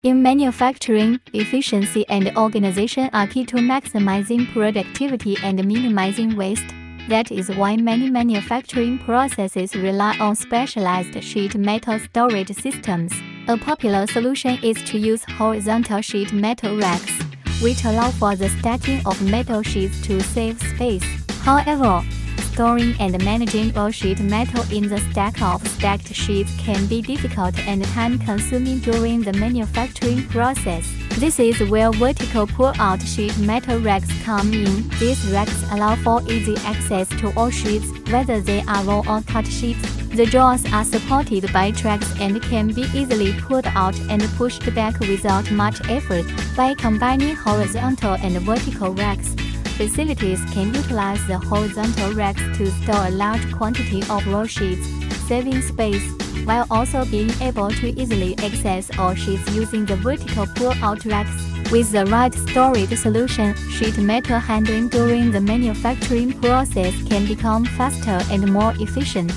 In manufacturing, efficiency and organization are key to maximizing productivity and minimizing waste. That is why many manufacturing processes rely on specialized sheet metal storage systems. A popular solution is to use horizontal sheet metal racks, which allow for the stacking of metal sheets to save space. However, storing and managing all sheet metal in the stack of stacked sheets can be difficult and time-consuming during the manufacturing process. This is where vertical pull-out sheet metal racks come in. These racks allow for easy access to all sheets, whether they are raw or cut sheets. The drawers are supported by tracks and can be easily pulled out and pushed back without much effort. By combining horizontal and vertical racks, facilities can utilize the horizontal racks to store a large quantity of raw sheets, saving space, while also being able to easily access all sheets using the vertical pull-out racks. With the right storage solution, sheet metal handling during the manufacturing process can become faster and more efficient.